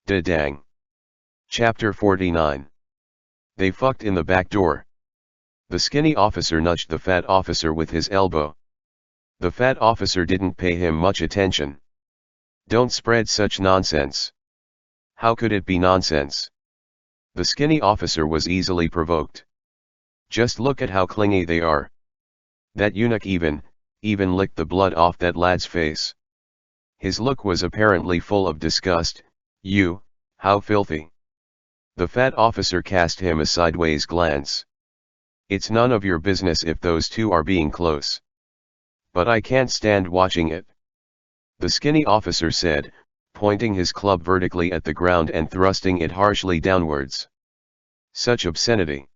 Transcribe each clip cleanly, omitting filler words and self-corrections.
Da-dang. Chapter 49. They fucked in the back door. The skinny officer nudged the fat officer with his elbow. The fat officer didn't pay him much attention. Don't spread such nonsense. How could it be nonsense? The skinny officer was easily provoked. Just look at how clingy they are. That eunuch even licked the blood off that lad's face. His look was apparently full of disgust. You, how filthy. The fat officer cast him a sideways glance. It's none of your business if those two are being close. But I can't stand watching it. The skinny officer said, pointing his club vertically at the ground and thrusting it harshly downwards. Such obscenity.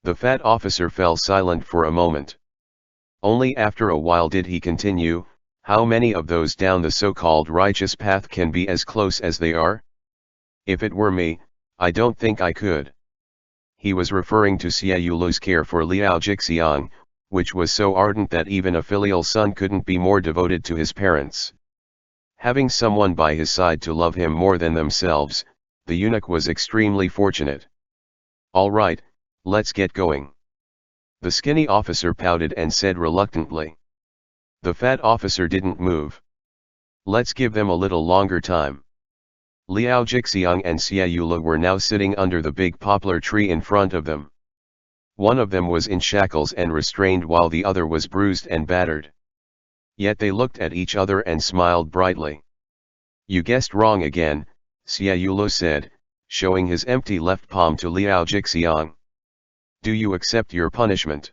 The fat officer fell silent for a moment. Only after a while did he continue, how many of those down the so-called righteous path can be as close as they are? If it were me, I don't think I could. He was referring to Xie Yulu's care for Liao Jixiang, which was so ardent that even a filial son couldn't be more devoted to his parents. Having someone by his side to love him more than themselves, the eunuch was extremely fortunate. All right, let's get going. The skinny officer pouted and said reluctantly. The fat officer didn't move. Let's give them a little longer time. Liao Jixiang and Xie Yulu were now sitting under the big poplar tree in front of them. One of them was in shackles and restrained while the other was bruised and battered. Yet they looked at each other and smiled brightly. You guessed wrong again, Xie Yulu said, showing his empty left palm to Liao Jixiang. Do you accept your punishment?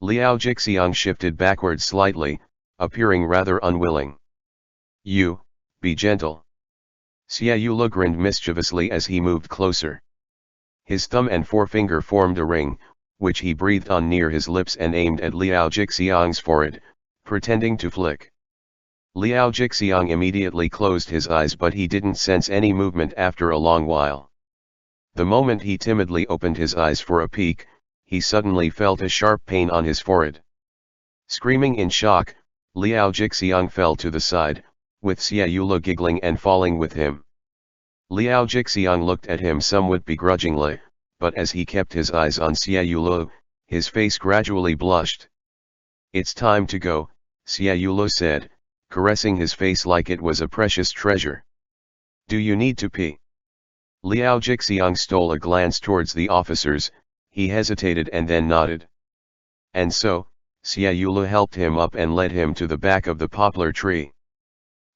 Liao Jixiang shifted backward slightly, appearing rather unwilling. You, be gentle. Xie Yulu grinned mischievously as he moved closer. His thumb and forefinger formed a ring, which he breathed on near his lips and aimed at Liao Jixiang's forehead, pretending to flick. Liao Jixiang immediately closed his eyes, but he didn't sense any movement after a long while. The moment he timidly opened his eyes for a peek, he suddenly felt a sharp pain on his forehead. Screaming in shock, Liao Jixiang fell to the side, with Xie Yulu giggling and falling with him. Liao Jixiang looked at him somewhat begrudgingly, but as he kept his eyes on Xie Yulu, his face gradually blushed. It's time to go, Xie Yulu said, caressing his face like it was a precious treasure. Do you need to pee? Liao Jixiang stole a glance towards the officers. He hesitated and then nodded. And so, Xie Yulu helped him up and led him to the back of the poplar tree.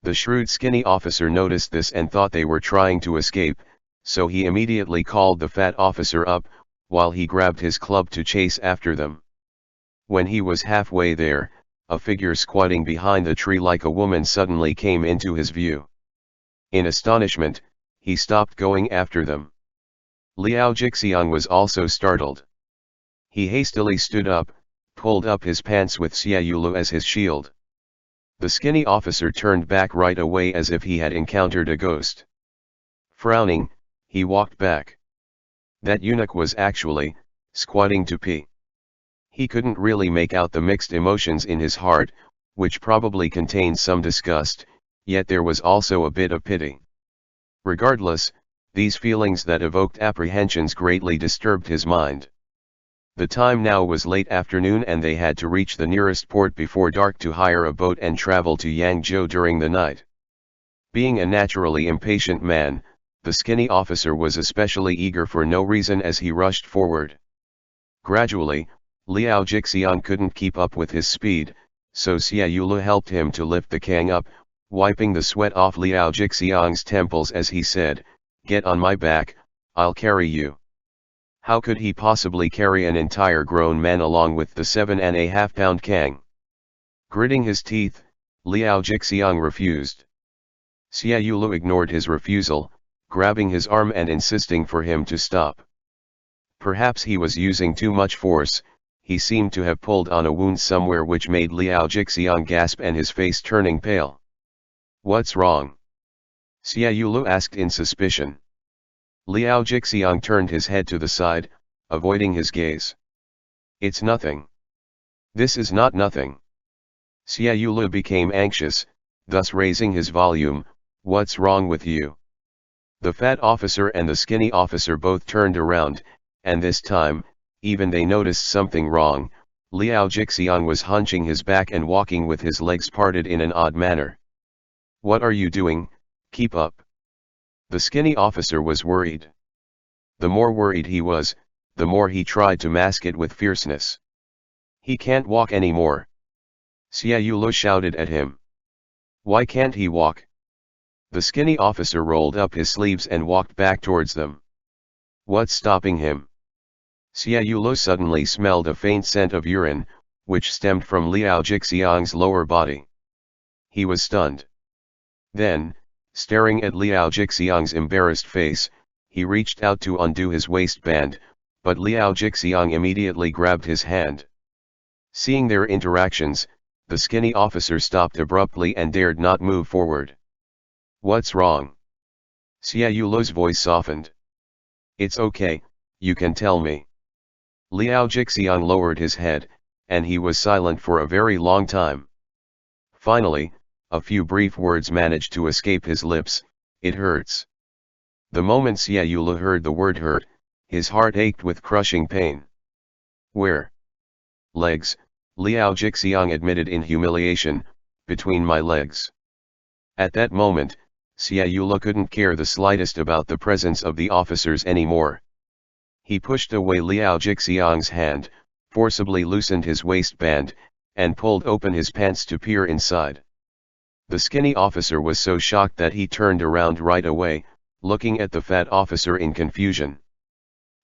The shrewd skinny officer noticed this and thought they were trying to escape, so he immediately called the fat officer up, while he grabbed his club to chase after them. When he was halfway there, a figure squatting behind the tree like a woman suddenly came into his view. In astonishment, he stopped going after them. Liao Jixiang was also startled. He hastily stood up, pulled up his pants with Xie Yulu as his shield. The skinny officer turned back right away as if he had encountered a ghost. Frowning, he walked back. That eunuch was actually squatting to pee. He couldn't really make out the mixed emotions in his heart, which probably contained some disgust, yet there was also a bit of pity. Regardless, these feelings that evoked apprehensions greatly disturbed his mind. The time now was late afternoon and they had to reach the nearest port before dark to hire a boat and travel to Yangzhou during the night. Being a naturally impatient man, the skinny officer was especially eager for no reason as he rushed forward. Gradually, Liao Jixiang couldn't keep up with his speed, so Xie Yulu helped him to lift the kang up, wiping the sweat off Liao Jixiang's temples as he said, "Get on my back, I'll carry you." How could he possibly carry an entire grown man along with the 7.5-pound kang? Gritting his teeth, Liao Jixiang refused. Xie Yulu ignored his refusal, grabbing his arm and insisting for him to stop. Perhaps he was using too much force. He seemed to have pulled on a wound somewhere which made Liao Jixiang gasp and his face turning pale. What's wrong? Xie Yulu asked in suspicion. Liao Jixiang turned his head to the side, avoiding his gaze. It's nothing. This is not nothing. Xie Yulu became anxious, thus raising his volume. What's wrong with you? The fat officer and the skinny officer both turned around, and this time, even they noticed something wrong. Liao Jixiang was hunching his back and walking with his legs parted in an odd manner. "What are you doing? Keep up." The skinny officer was worried. The more worried he was, the more he tried to mask it with fierceness. "He can't walk anymore." Xia Yulo shouted at him. "Why can't he walk?" The skinny officer rolled up his sleeves and walked back towards them. "What's stopping him?" Xia Yulo suddenly smelled a faint scent of urine, which stemmed from Liao Jixiang's lower body. He was stunned. Then, staring at Liao Jixiang's embarrassed face, he reached out to undo his waistband, but Liao Jixiang immediately grabbed his hand. Seeing their interactions, the skinny officer stopped abruptly and dared not move forward. "What's wrong?" Xia Yulo's voice softened. "It's okay, you can tell me." Liao Jixiang lowered his head, and he was silent for a very long time. Finally, a few brief words managed to escape his lips. "It hurts." The moment Xia Yulo heard the word hurt, his heart ached with crushing pain. "Where?" "Legs," Liao Jixiang admitted in humiliation, "between my legs." At that moment, Xia Yulo couldn't care the slightest about the presence of the officers anymore. He pushed away Liao Jixiang's hand, forcibly loosened his waistband, and pulled open his pants to peer inside. The skinny officer was so shocked that he turned around right away, looking at the fat officer in confusion.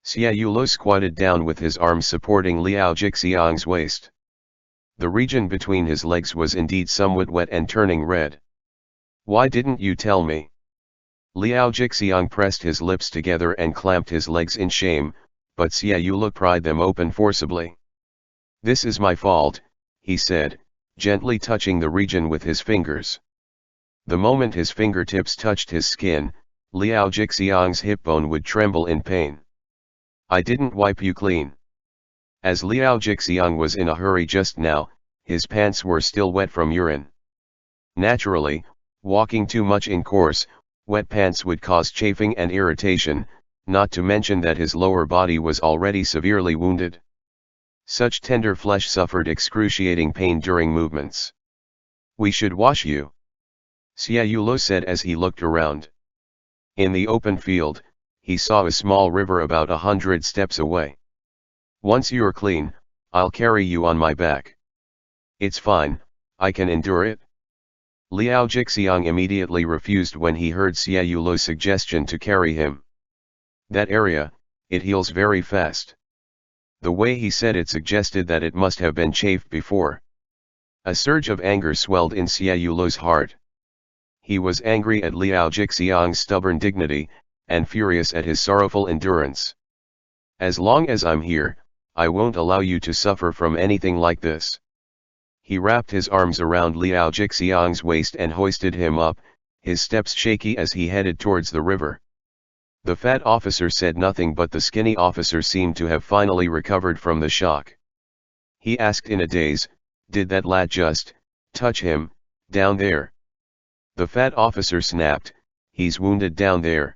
Xia Yulo squatted down with his arms supporting Liao Jixiang's waist. The region between his legs was indeed somewhat wet and turning red. "Why didn't you tell me?" Liao Jixiang pressed his lips together and clamped his legs in shame, but Xia Yulo pried them open forcibly. "This is my fault," he said, gently touching the region with his fingers. The moment his fingertips touched his skin, Liao Jixiang's hip bone would tremble in pain. "I didn't wipe you clean." As Liao Jixiang was in a hurry just now, his pants were still wet from urine. Naturally, walking too much in coarse, wet pants would cause chafing and irritation, not to mention that his lower body was already severely wounded. Such tender flesh suffered excruciating pain during movements. "We should wash you," Xia Yulo said as he looked around. In the open field, he saw a small river about 100 steps away. "Once you're clean, I'll carry you on my back." "It's fine, I can endure it." Liao Jixiang immediately refused when he heard Xia Yulo's suggestion to carry him. "That area, it heals very fast." The way he said it suggested that it must have been chafed before. A surge of anger swelled in Xia Yulo's heart. He was angry at Liao Jixiang's stubborn dignity, and furious at his sorrowful endurance. "As long as I'm here, I won't allow you to suffer from anything like this." He wrapped his arms around Liao Jixiang's waist and hoisted him up, his steps shaky as he headed towards the river. The fat officer said nothing, but the skinny officer seemed to have finally recovered from the shock. He asked in a daze, "Did that lad just touch him down there?" The fat officer snapped, "He's wounded down there."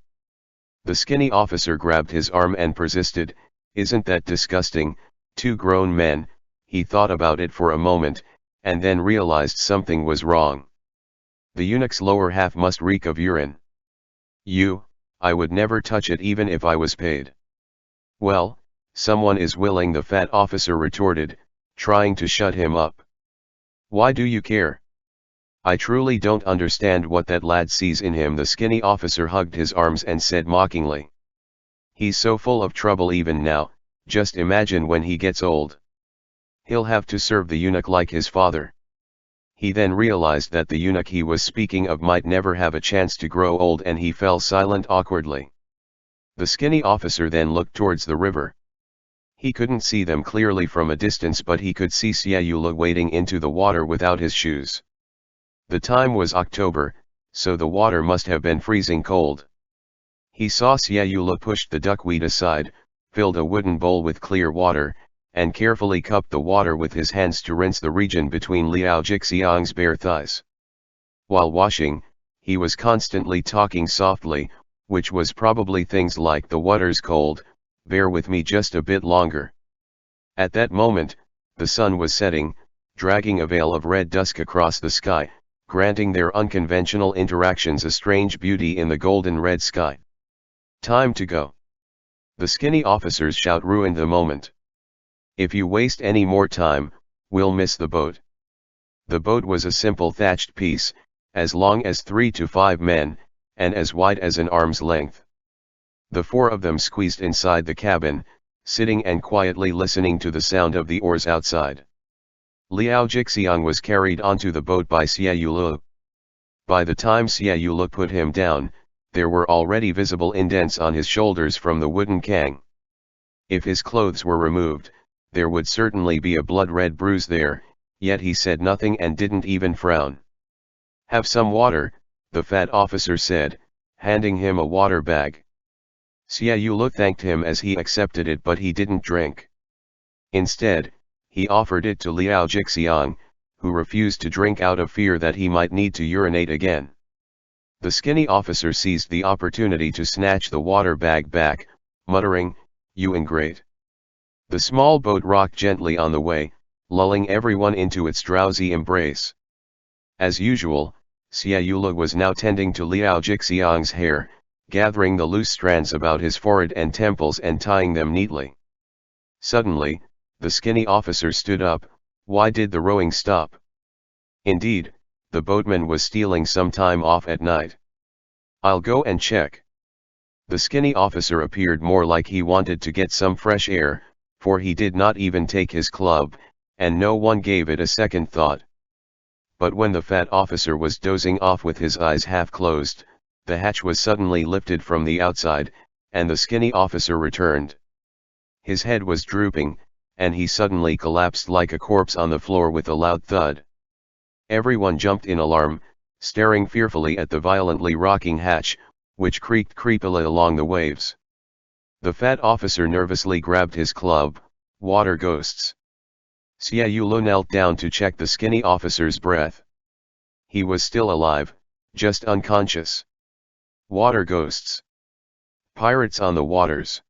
The skinny officer grabbed his arm and persisted, "Isn't that disgusting, two grown men?" He thought about it for a moment, and then realized something was wrong. The eunuch's lower half must reek of urine. I would never touch it even if I was paid." "Well, someone is willing," the fat officer retorted, trying to shut him up. "Why do you care?" "I truly don't understand what that lad sees in him." The skinny officer hugged his arms and said mockingly. "He's so full of trouble even now, just imagine when he gets old. He'll have to serve the eunuch like his father." He then realized that the eunuch he was speaking of might never have a chance to grow old, and he fell silent awkwardly. The skinny officer then looked towards the river. He couldn't see them clearly from a distance, but he could see Xia Yulo wading into the water without his shoes. The time was October, so the water must have been freezing cold. He saw Xia Yulo pushed the duckweed aside, filled a wooden bowl with clear water, and carefully cupped the water with his hands to rinse the region between Liao Jixiang's bare thighs. While washing, he was constantly talking softly, which was probably things like "the water's cold, bear with me just a bit longer." At that moment, the sun was setting, dragging a veil of red dusk across the sky, granting their unconventional interactions a strange beauty in the golden red sky. "Time to go." The skinny officer's shout ruined the moment. "If you waste any more time, we'll miss the boat." The boat was a simple thatched piece, as long as 3 to 5 men, and as wide as an arm's length. The 4 of them squeezed inside the cabin, sitting and quietly listening to the sound of the oars outside. Liao Jixiang was carried onto the boat by Xie Yulu. By the time Xie Yulu put him down, there were already visible indents on his shoulders from the wooden kang. If his clothes were removed, there would certainly be a blood-red bruise there, yet he said nothing and didn't even frown. "Have some water," the fat officer said, handing him a water bag. Xie Yulu thanked him as he accepted it, but he didn't drink. Instead, he offered it to Liao Jixiang, who refused to drink out of fear that he might need to urinate again. The skinny officer seized the opportunity to snatch the water bag back, muttering, "You ingrate." The small boat rocked gently on the way, lulling everyone into its drowsy embrace. As usual, Xie Yulu was now tending to Liao Jixiang's hair, gathering the loose strands about his forehead and temples and tying them neatly. Suddenly, the skinny officer stood up. Why did the rowing stop? Indeed, the boatman was stealing some time off at night. "I'll go and check." The skinny officer appeared more like he wanted to get some fresh air, for he did not even take his club, and no one gave it a second thought. But when the fat officer was dozing off with his eyes half closed, the hatch was suddenly lifted from the outside, and the skinny officer returned. His head was drooping, and he suddenly collapsed like a corpse on the floor with a loud thud. Everyone jumped in alarm, staring fearfully at the violently rocking hatch, which creaked creepily along the waves. The fat officer nervously grabbed his club. "Water ghosts." Xie Yulu knelt down to check the skinny officer's breath. He was still alive, just unconscious. Water ghosts. Pirates on the waters.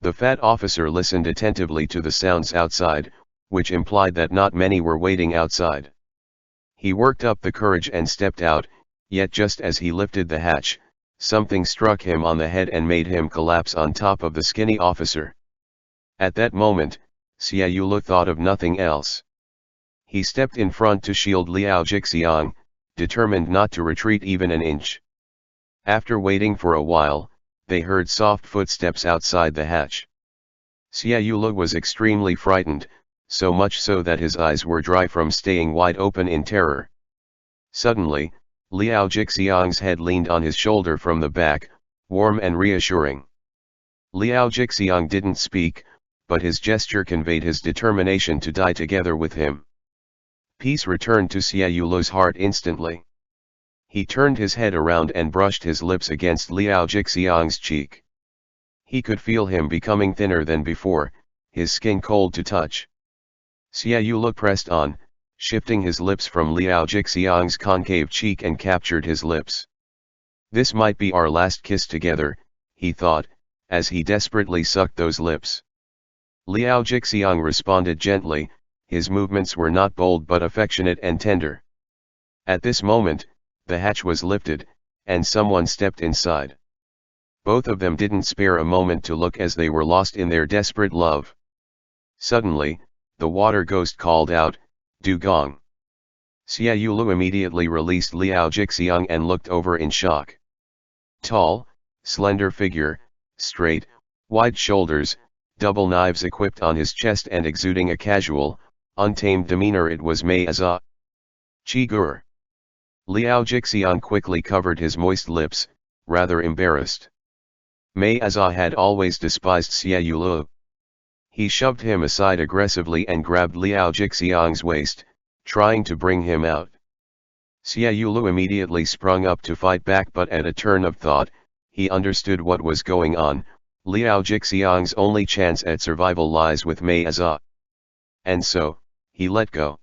The fat officer listened attentively to the sounds outside, which implied that not many were waiting outside. He worked up the courage and stepped out, yet just as he lifted the hatch, something struck him on the head and made him collapse on top of the skinny officer. At that moment, Xie Yulu thought of nothing else. He stepped in front to shield Liao Jixiang, determined not to retreat even an inch. After waiting for a while, they heard soft footsteps outside the hatch. Xie Yulu was extremely frightened, so much so that his eyes were dry from staying wide open in terror. Suddenly, Liao Jixiang's head leaned on his shoulder from the back, warm and reassuring. Liao Jixiang didn't speak, but his gesture conveyed his determination to die together with him. Peace returned to Xie Yulu's heart instantly. He turned his head around and brushed his lips against Liao Jixiang's cheek. He could feel him becoming thinner than before, his skin cold to touch. Xie Yulu pressed on, shifting his lips from Liao Jixiang's concave cheek and captured his lips. "This might be our last kiss together," he thought, as he desperately sucked those lips. Liao Jixiang responded gently, his movements were not bold but affectionate and tender. At this moment, the hatch was lifted, and someone stepped inside. Both of them didn't spare a moment to look as they were lost in their desperate love. Suddenly, the water ghost called out, "Du Gong." Xie Yulu immediately released Liao Jixiang and looked over in shock. Tall, slender figure, straight, wide shoulders, double knives equipped on his chest and exuding a casual, untamed demeanor, it was Mei Aza. "Chigur." Liao Jixiang quickly covered his moist lips, rather embarrassed. Mei Aza had always despised Xie Yulu. He shoved him aside aggressively and grabbed Liao Jixiang's waist, trying to bring him out. Xie Yulu immediately sprung up to fight back, but at a turn of thought, he understood what was going on. Liao Jixiang's only chance at survival lies with Mei Aza. And so, he let go.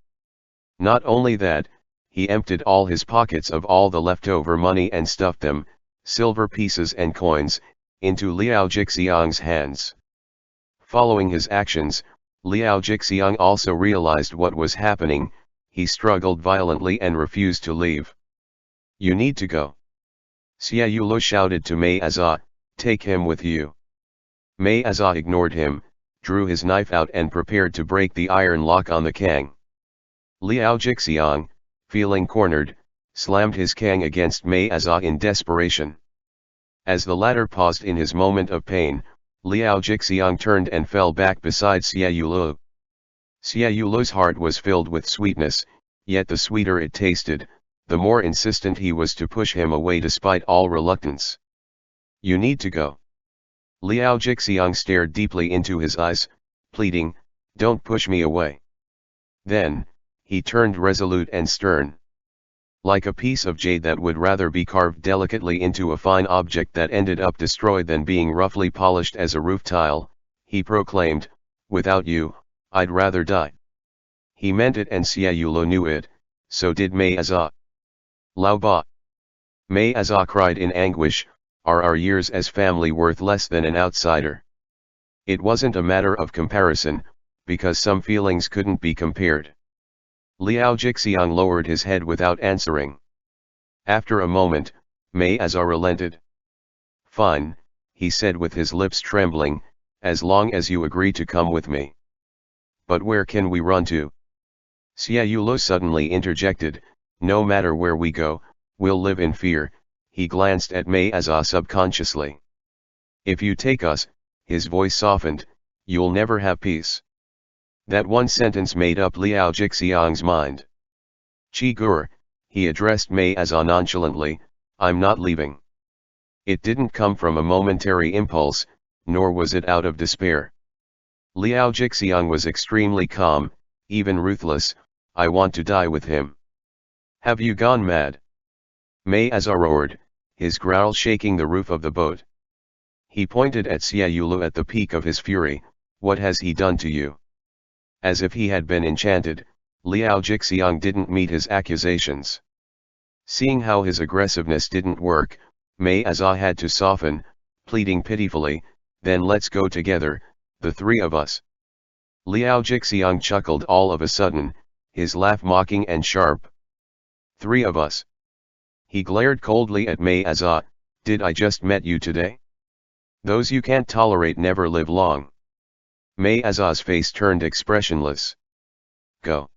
Not only that, he emptied all his pockets of all the leftover money and stuffed them, silver pieces and coins, into Liao Jixiang's hands. Following his actions, Liao Jixiang also realized what was happening. He struggled violently and refused to leave. "You need to go." Xia Yulo shouted to Mei Azha, "Take him with you." Mei Azha ignored him, drew his knife out and prepared to break the iron lock on the Kang. Liao Jixiang, feeling cornered, slammed his Kang against Mei Azha in desperation. As the latter paused in his moment of pain, Liao Jixiang turned and fell back beside Xia Yulo. Xia Yulo's heart was filled with sweetness, yet the sweeter it tasted, the more insistent he was to push him away despite all reluctance. "You need to go." Liao Jixiang stared deeply into his eyes, pleading, "Don't push me away." Then, he turned resolute and stern. Like a piece of jade that would rather be carved delicately into a fine object that ended up destroyed than being roughly polished as a roof tile, he proclaimed, "Without you, I'd rather die." He meant it and Xia Yulo knew it, so did Mei Azha. "Lao Ba!" Mei Azha cried in anguish, "Are our years as family worth less than an outsider?" It wasn't a matter of comparison, because some feelings couldn't be compared. Liao Jixiang lowered his head without answering. After a moment, Mei Azha relented. "Fine," he said with his lips trembling, "as long as you agree to come with me." "But where can we run to?" Xia Yulo suddenly interjected, "No matter where we go, we'll live in fear." He glanced at Mei Azha subconsciously. "If you take us," his voice softened, "you'll never have peace." That one sentence made up Liao Jixiang's mind. "Chi Gur," he addressed Mei Azha nonchalantly, "I'm not leaving." It didn't come from a momentary impulse, nor was it out of despair. Liao Jixiang was extremely calm, even ruthless. "I want to die with him." "Have you gone mad?" Mei Azha roared, his growl shaking the roof of the boat. He pointed at Xia Yulo at the peak of his fury. "What has he done to you?" As if he had been enchanted, Liao Jixiang didn't meet his accusations. Seeing how his aggressiveness didn't work, Mei Azha had to soften, pleading pitifully, "Then let's go together, the three of us." Liao Jixiang chuckled all of a sudden, his laugh mocking and sharp. "Three of us?" He glared coldly at Mei Azha, "Did I just met you today? Those you can't tolerate never live long." Mei Azha's face turned expressionless. "Go."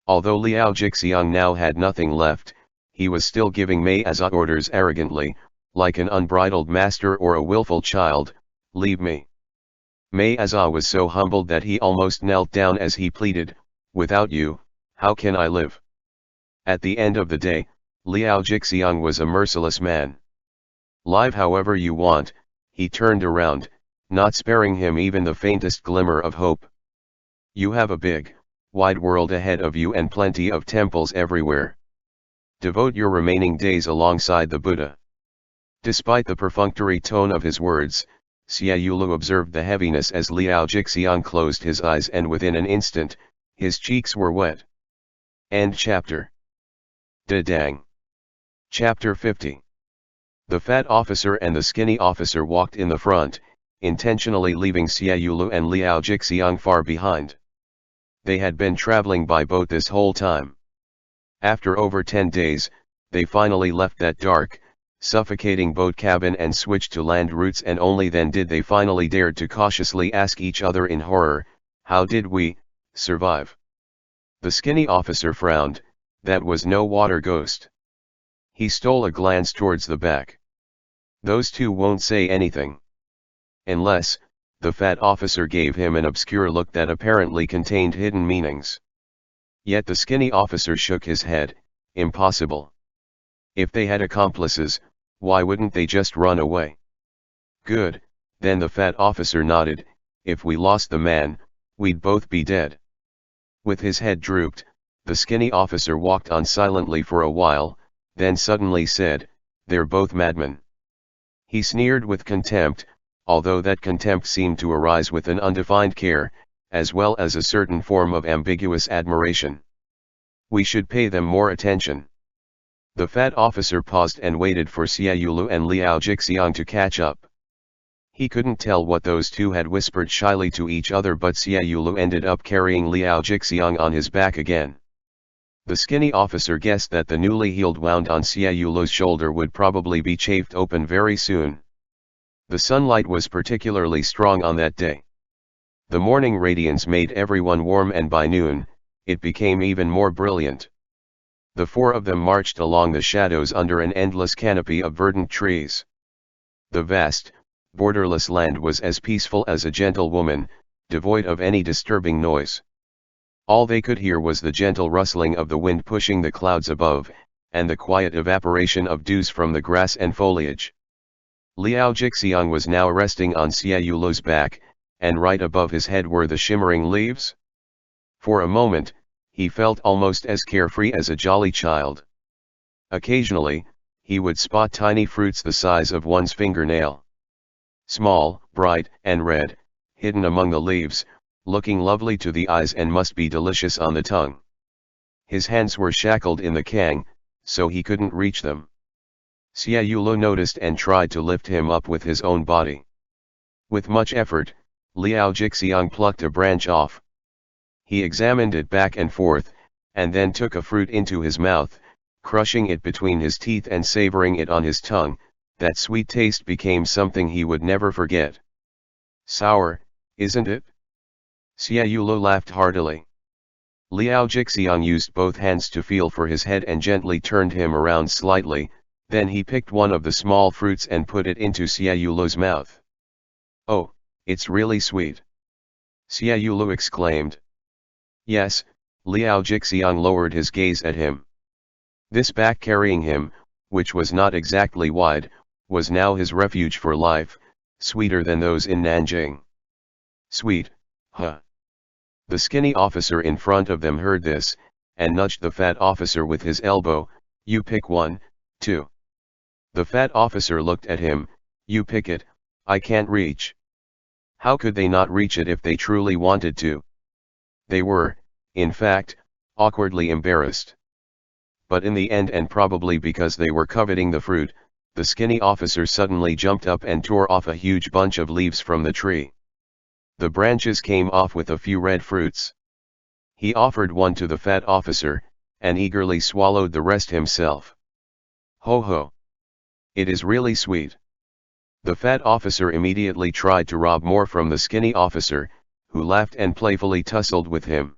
Although Liao Jixiang now had nothing left, he was still giving Mei Azha orders arrogantly, like an unbridled master or a willful child, "Leave me." Mei Azha was so humbled that he almost knelt down as he pleaded, "Without you, how can I live?" At the end of the day, Liao Jixiang was a merciless man. "Live however you want," he turned around, not sparing him even the faintest glimmer of hope. "You have a big, wide world ahead of you and plenty of temples everywhere. Devote your remaining days alongside the Buddha." Despite the perfunctory tone of his words, Xia Yulo observed the heaviness as Liao Jixiang closed his eyes and within an instant, his cheeks were wet. End chapter. Da-dang. Chapter 50. The fat officer and the skinny officer walked in the front, intentionally leaving Xia Yulo and Liao Jixiang far behind. They had been traveling by boat this whole time. After over 10 days, they finally left that dark, suffocating boat cabin and switched to land routes, and only then did they finally dare to cautiously ask each other in horror, "How did we survive?" The skinny officer frowned. That was no water ghost. He stole a glance towards the back. "Those two won't say anything." "Unless," the fat officer gave him an obscure look that apparently contained hidden meanings. Yet the skinny officer shook his head, "Impossible. If they had accomplices, why wouldn't they just run away?" "Good," then the fat officer nodded, "If we lost the man, we'd both be dead." With his head drooped, the skinny officer walked on silently for a while, then suddenly said, "They're both madmen." He sneered with contempt, although that contempt seemed to arise with an undefined care, as well as a certain form of ambiguous admiration. "We should pay them more attention." The fat officer paused and waited for Xiaolu and Liao Jixiang to catch up. He couldn't tell what those two had whispered shyly to each other, but Xiaolu ended up carrying Liao Jixiang on his back again. The skinny officer guessed that the newly healed wound on Xiaolu's shoulder would probably be chafed open very soon. The sunlight was particularly strong on that day. The morning radiance made everyone warm, and by noon, it became even more brilliant. The four of them marched along the shadows under an endless canopy of verdant trees. The vast, borderless land was as peaceful as a gentle woman, devoid of any disturbing noise. All they could hear was the gentle rustling of the wind pushing the clouds above, and the quiet evaporation of dews from the grass and foliage. Liao Jixiang was now resting on Xiaolu's back, and right above his head were the shimmering leaves. For a moment, he felt almost as carefree as a jolly child. Occasionally, he would spot tiny fruits the size of one's fingernail. Small, bright, and red, hidden among the leaves, looking lovely to the eyes and must be delicious on the tongue. His hands were shackled in the kang, so he couldn't reach them. Xiaolu noticed and tried to lift him up with his own body. With much effort, Liao Jixiang plucked a branch off. He examined it back and forth, and then took a fruit into his mouth, crushing it between his teeth and savoring it on his tongue. That sweet taste became something he would never forget. Sour, isn't it? Xiaolu laughed heartily. Liao Jixiang used both hands to feel for his head and gently turned him around slightly, then he picked one of the small fruits and put it into Xiaolu's mouth. Oh, it's really sweet! Xiaolu exclaimed. Yes, Liao Jixiang lowered his gaze at him. This back carrying him, which was not exactly wide, was now his refuge for life, sweeter than those in Nanjing. Sweet, huh? The skinny officer in front of them heard this, and nudged the fat officer with his elbow. You pick one, too. The fat officer looked at him. You pick it, I can't reach. How could they not reach it if they truly wanted to? They were, in fact, awkwardly embarrassed. But in the end, and probably because they were coveting the fruit, the skinny officer suddenly jumped up and tore off a huge bunch of leaves from the tree. The branches came off with a few red fruits. He offered one to the fat officer, and eagerly swallowed the rest himself. Ho ho! It is really sweet. The fat officer immediately tried to rob more from the skinny officer, who laughed and playfully tussled with him.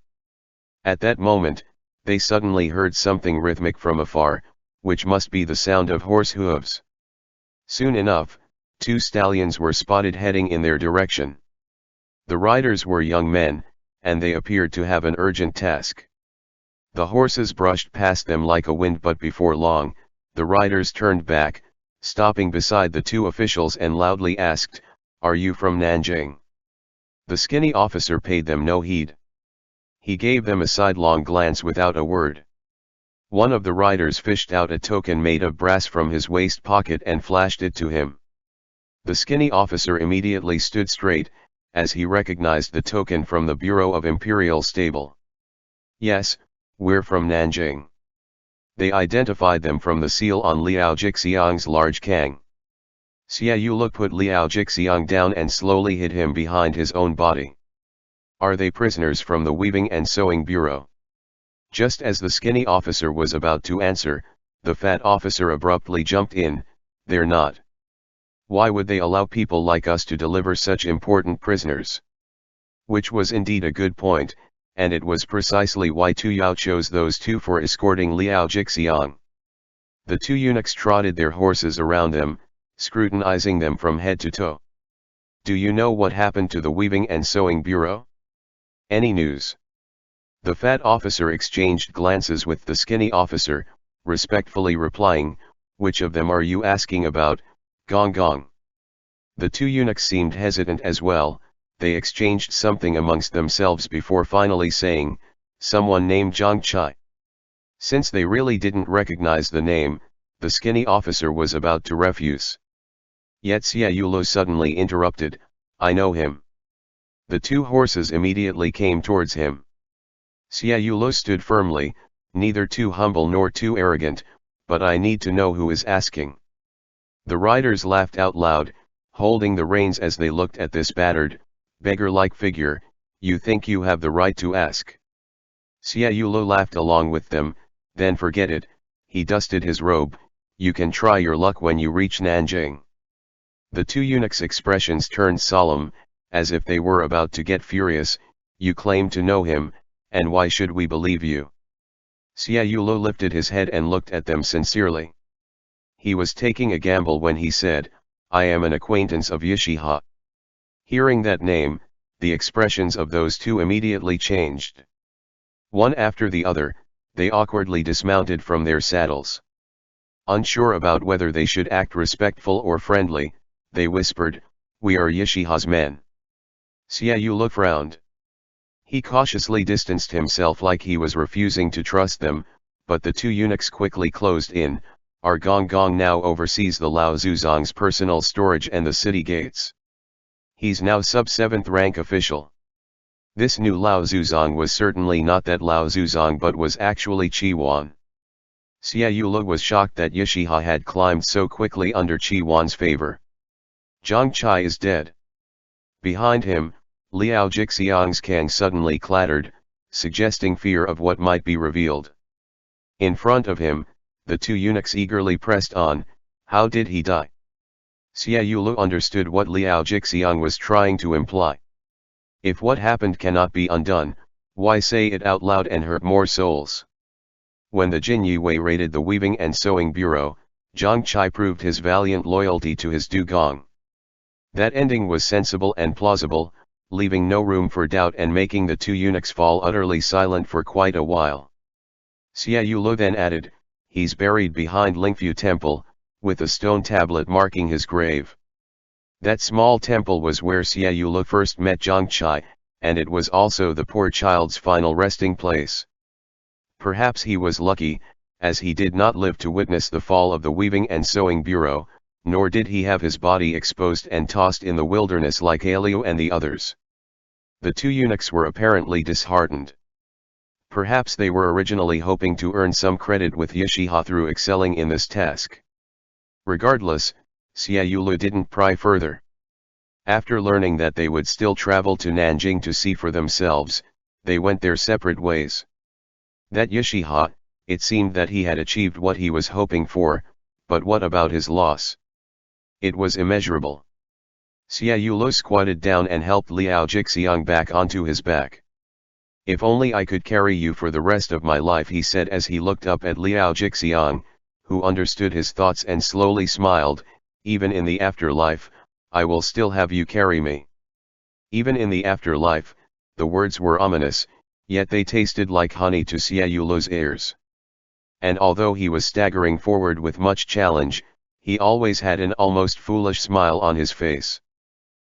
At that moment, they suddenly heard something rhythmic from afar, which must be the sound of horse hooves. Soon enough, two stallions were spotted heading in their direction. The riders were young men, and they appeared to have an urgent task. The horses brushed past them like a wind, but before long, the riders turned back, stopping beside the two officials and loudly asked, "Are you from Nanjing?" The skinny officer paid them no heed. He gave them a sidelong glance without a word. One of the riders fished out a token made of brass from his waist pocket and flashed it to him. The skinny officer immediately stood straight, as he recognized the token from the Bureau of Imperial Stable. Yes, we're from Nanjing. They identified them from the seal on Liao Jixiang's large kang. Xiaolu put Liao Jixiang down and slowly hid him behind his own body. Are they prisoners from the Weaving and Sewing Bureau? Just as the skinny officer was about to answer, the fat officer abruptly jumped in. They're not. Why would they allow people like us to deliver such important prisoners? Which was indeed a good point, and it was precisely why Tu Yao chose those two for escorting Liao Jixiang. The two eunuchs trotted their horses around them, scrutinizing them from head to toe. Do you know what happened to the Weaving and Sewing Bureau? Any news? The fat officer exchanged glances with the skinny officer, respectfully replying, which of them are you asking about, Gong Gong? The two eunuchs seemed hesitant as well. They exchanged something amongst themselves before finally saying, someone named Zhang Chai. Since they really didn't recognize the name, the skinny officer was about to refuse. Yet Xiaolu suddenly interrupted, I know him. The two horses immediately came towards him. Xiaolu stood firmly, neither too humble nor too arrogant, but I need to know who is asking." The riders laughed out loud, holding the reins as they looked at this battered, beggar-like figure. "You think you have the right to ask?" Xia Yulo laughed along with them. "Then forget it." He dusted his robe. "You can try your luck when you reach Nanjing." The two eunuchs' expressions turned solemn, as if they were about to get furious. "You claim to know him, and why should we believe you?" Xia Yulo lifted his head and looked at them sincerely. He was taking a gamble when he said, "I am an acquaintance of Yishiha." Hearing that name, the expressions of those two immediately changed. One after the other, they awkwardly dismounted from their saddles. Unsure about whether they should act respectful or friendly, they whispered, "We are Yishiha's men." Xia Yulo frowned. He cautiously distanced himself like he was refusing to trust them, but the two eunuchs quickly closed in. "Our Gong Gong now oversees the Lao Zuzong's personal storage and the city gates. He's now sub-7th rank official." This new Lao Zuzong was certainly not that Lao Zuzong but was actually Chi Wan. Xia Yulo was shocked that Yishiha had climbed so quickly under Chi Wan's favor. "Zhang Chai is dead." Behind him, Liao Jixiang's Kang suddenly clattered, suggesting fear of what might be revealed. In front of him, the two eunuchs eagerly pressed on. "How did he die?" Xia Yulo understood what Liao Jixiang was trying to imply. If what happened cannot be undone, why say it out loud and hurt more souls? When the Jin Yue raided the weaving and sewing bureau, Zhang Chai proved his valiant loyalty to his dugong. That ending was sensible and plausible, leaving no room for doubt and making the two eunuchs fall utterly silent for quite a while. Xia Yulo then added, "He's buried behind Lingfu Temple, with a stone tablet marking his grave." That small temple was where Xia Yulo first met Zhang Chai, and it was also the poor child's final resting place. Perhaps he was lucky, as he did not live to witness the fall of the weaving and sewing bureau, nor did he have his body exposed and tossed in the wilderness like Alio and the others. The two eunuchs were apparently disheartened. Perhaps they were originally hoping to earn some credit with Yishiha through excelling in this task. Regardless, Xia Yulo didn't pry further. After learning that they would still travel to Nanjing to see for themselves, they went their separate ways. That Yishiha, it seemed that he had achieved what he was hoping for, but what about his loss? It was immeasurable. Xia Yulo squatted down and helped Liao Jixiang back onto his back. "If only I could carry you for the rest of my life," he said as he looked up at Liao Jixiang, who understood his thoughts and slowly smiled. "Even in the afterlife, I will still have you carry me." Even in the afterlife, the words were ominous, yet they tasted like honey to Xia Yulo's ears. And although he was staggering forward with much challenge, he always had an almost foolish smile on his face.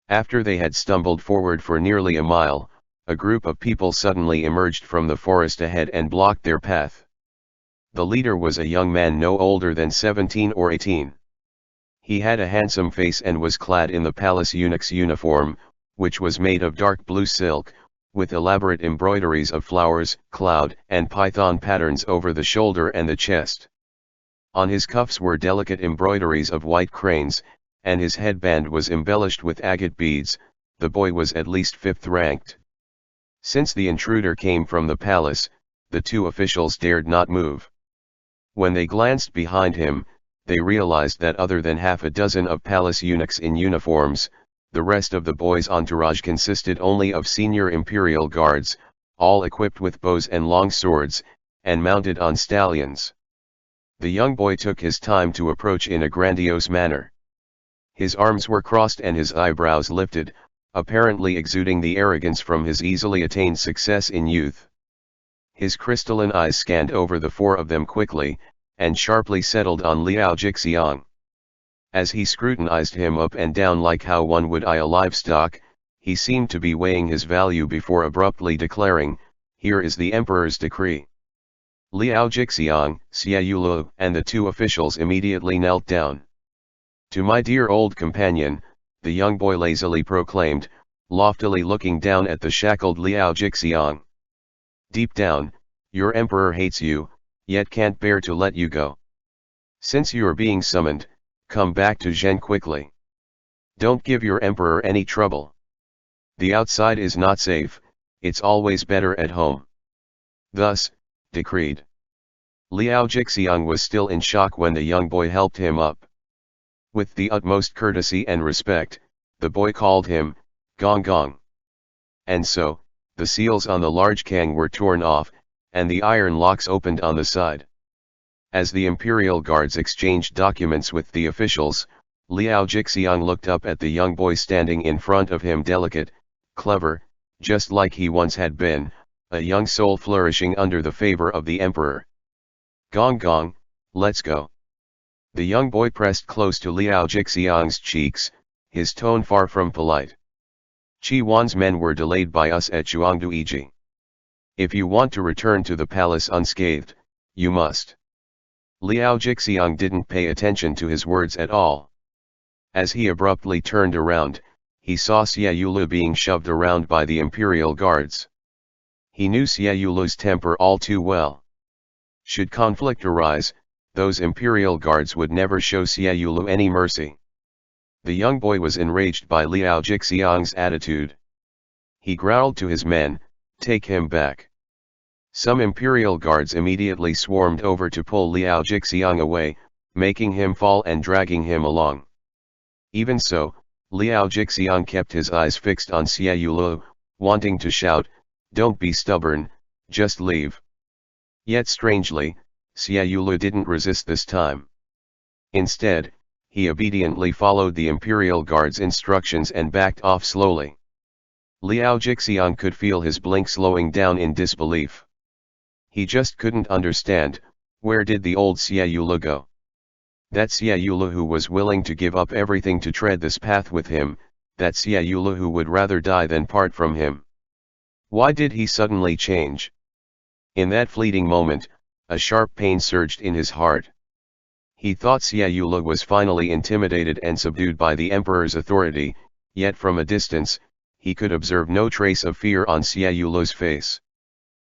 After they had stumbled forward for nearly a mile, a group of people suddenly emerged from the forest ahead and blocked their path. The leader was a young man no older than 17 or 18. He had a handsome face and was clad in the palace eunuch's uniform, which was made of dark blue silk, with elaborate embroideries of flowers, cloud, and python patterns over the shoulder and the chest. On his cuffs were delicate embroideries of white cranes, and his headband was embellished with agate beads. The boy was at least 5th ranked. Since the intruder came from the palace, the two officials dared not move. When they glanced behind him, they realized that other than half a dozen of palace eunuchs in uniforms, the rest of the boy's entourage consisted only of senior imperial guards, all equipped with bows and long swords, and mounted on stallions. The young boy took his time to approach in a grandiose manner. His arms were crossed and his eyebrows lifted, apparently exuding the arrogance from his easily attained success in youth. His crystalline eyes scanned over the four of them quickly, and sharply settled on Liao Jixiang. As he scrutinized him up and down like how one would eye a livestock, he seemed to be weighing his value before abruptly declaring, "Here is the emperor's decree." Liao Jixiang, Xia Yulo, and the two officials immediately knelt down. "To my dear old companion," the young boy lazily proclaimed, loftily looking down at the shackled Liao Jixiang. "Deep down, your emperor hates you, yet can't bear to let you go. Since you're being summoned, come back to Zhen quickly. Don't give your emperor any trouble. The outside is not safe, it's always better at home. Thus, decreed. Liao Jixiang was still in shock when the young boy helped him up. With the utmost courtesy and respect, the boy called him, Gong Gong. And so, the seals on the large kang were torn off, and the iron locks opened on the side. As the imperial guards exchanged documents with the officials, Liao Jixiang looked up at the young boy standing in front of him, delicate, clever, just like he once had been, a young soul flourishing under the favor of the emperor. Gong Gong, let's go. The young boy pressed close to Liao Jixiang's cheeks, his tone far from polite. Qi Wan's men were delayed by us at Zhuangduiji. If you want to return to the palace unscathed, you must. Liao Jixiang didn't pay attention to his words at all. As he abruptly turned around, he saw Xie Yulu being shoved around by the imperial guards. He knew Xie Yulu's temper all too well. Should conflict arise, those imperial guards would never show Xie Yulu any mercy. The young boy was enraged by Liao Jixiang's attitude. He growled to his men, "Take him back." Some imperial guards immediately swarmed over to pull Liao Jixiang away, making him fall and dragging him along. Even so, Liao Jixiang kept his eyes fixed on Xie Yulu, wanting to shout, "Don't be stubborn, just leave." Yet strangely, Xie Yulu didn't resist this time. Instead, he obediently followed the imperial guard's instructions and backed off slowly. Liao Jixiang could feel his blink slowing down in disbelief. He just couldn't understand, where did the old Xie Yulu go? That Xie Yulu who was willing to give up everything to tread this path with him, that Xie Yulu who would rather die than part from him. Why did he suddenly change? In that fleeting moment, a sharp pain surged in his heart. He thought Xie Yulu was finally intimidated and subdued by the emperor's authority, yet from a distance, he could observe no trace of fear on Xie Yulu's face.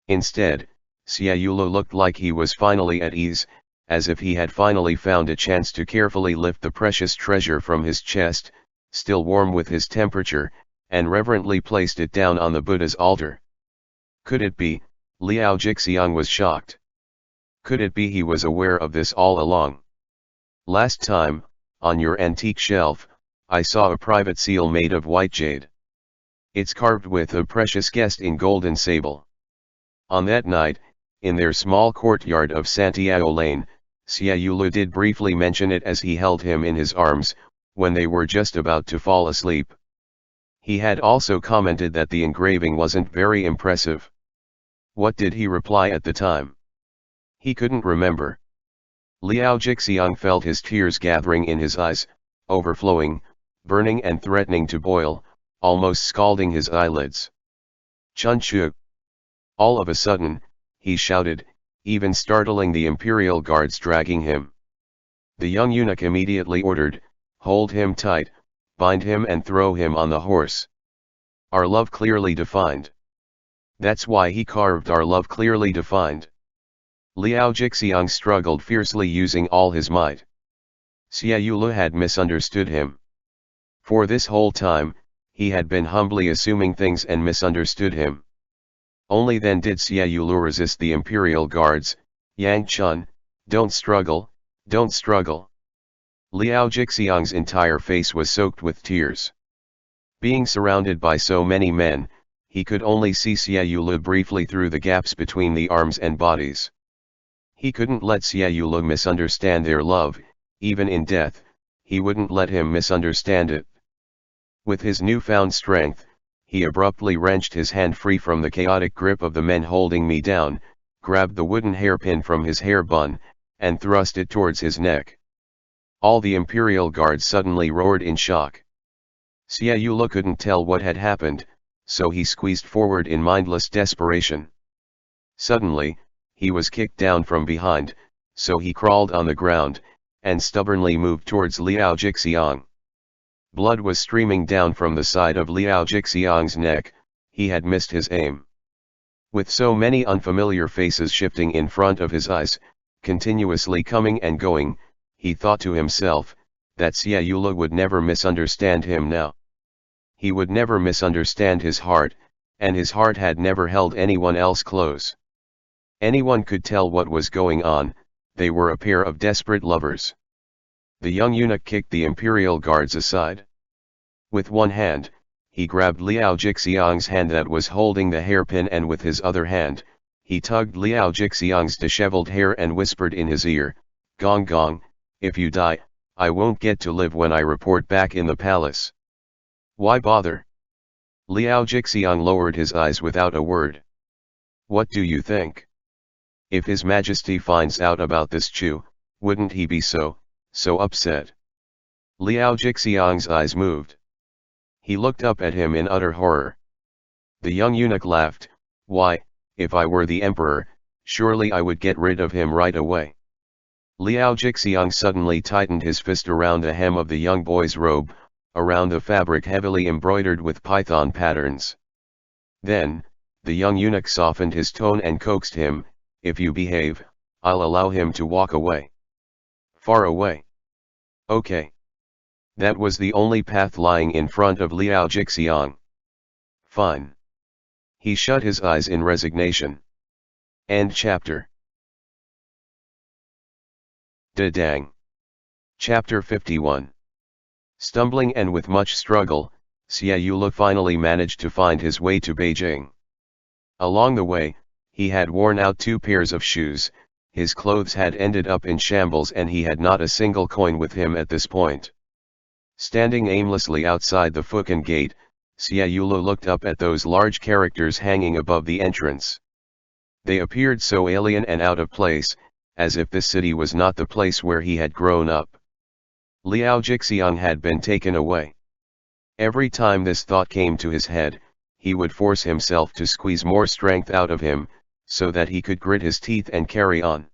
Instead, Xie Yulu looked like he was finally at ease, as if he had finally found a chance to carefully lift the precious treasure from his chest, still warm with his temperature, and reverently placed it down on the Buddha's altar. Could it be? Liao Jixiang was shocked. Could it be he was aware of this all along? Last time, on your antique shelf, I saw a private seal made of white jade. It's carved with a precious guest in golden sable. On that night, in their small courtyard of Santiago Lane, Xie Yulu did briefly mention it as he held him in his arms, when they were just about to fall asleep. He had also commented that the engraving wasn't very impressive. What did he reply at the time? He couldn't remember. Liao Jixiang felt his tears gathering in his eyes, overflowing, burning and threatening to boil, almost scalding his eyelids. "Chun Chu!" All of a sudden, he shouted, even startling the imperial guards dragging him. The young eunuch immediately ordered, "Hold him tight, bind him and throw him on the horse." Our love clearly defined. That's why he carved our love clearly defined. Liao Jixiang struggled fiercely using all his might. Xie Yulu had misunderstood him. For this whole time, he had been humbly assuming things and misunderstood him. Only then did Xie Yulu resist the imperial guards. "Yang Chun, don't struggle, don't struggle." Liao Jixiang's entire face was soaked with tears. Being surrounded by so many men, he could only see Xie Yulu briefly through the gaps between the arms and bodies. He couldn't let Xie Yulu misunderstand their love, even in death, he wouldn't let him misunderstand it. With his newfound strength, he abruptly wrenched his hand free from the chaotic grip of the men holding me down, grabbed the wooden hairpin from his hair bun, and thrust it towards his neck. All the imperial guards suddenly roared in shock. Xie Yulu couldn't tell what had happened, so he squeezed forward in mindless desperation. Suddenly, he was kicked down from behind, so he crawled on the ground, and stubbornly moved towards Liao Jixiang. Blood was streaming down from the side of Liao Jixiang's neck, he had missed his aim. With so many unfamiliar faces shifting in front of his eyes, continuously coming and going, he thought to himself, that Xiaoyula would never misunderstand him now. He would never misunderstand his heart, and his heart had never held anyone else close. Anyone could tell what was going on, they were a pair of desperate lovers. The young eunuch kicked the imperial guards aside. With one hand, he grabbed Liao Jixiang's hand that was holding the hairpin, and with his other hand, he tugged Liao Jixiang's disheveled hair and whispered in his ear, "Gong Gong, if you die, I won't get to live when I report back in the palace. Why bother?" Liao Jixiang lowered his eyes without a word. "What do you think? If His Majesty finds out about this Chu, wouldn't he be so upset?" Liao Jixiang's eyes moved. He looked up at him in utter horror. The young eunuch laughed, "Why, if I were the emperor, surely I would get rid of him right away." Liao Jixiang suddenly tightened his fist around the hem of the young boy's robe, around the fabric heavily embroidered with python patterns. Then, the young eunuch softened his tone and coaxed him, "If you behave, I'll allow him to walk away." "Far away?" "Okay." That was the only path lying in front of Liao Jixiang. "Fine." He shut his eyes in resignation. End chapter. Dang. Chapter 51. Stumbling and with much struggle, Xiaoyula finally managed to find his way to Beijing. Along the way, he had worn out 2 pairs of shoes, his clothes had ended up in shambles, and he had not a single coin with him at this point. Standing aimlessly outside the Fukan gate, Xiaoyula looked up at those large characters hanging above the entrance. They appeared so alien and out of place, as if this city was not the place where he had grown up. Liao Jixiang had been taken away. Every time this thought came to his head, he would force himself to squeeze more strength out of him, so that he could grit his teeth and carry on.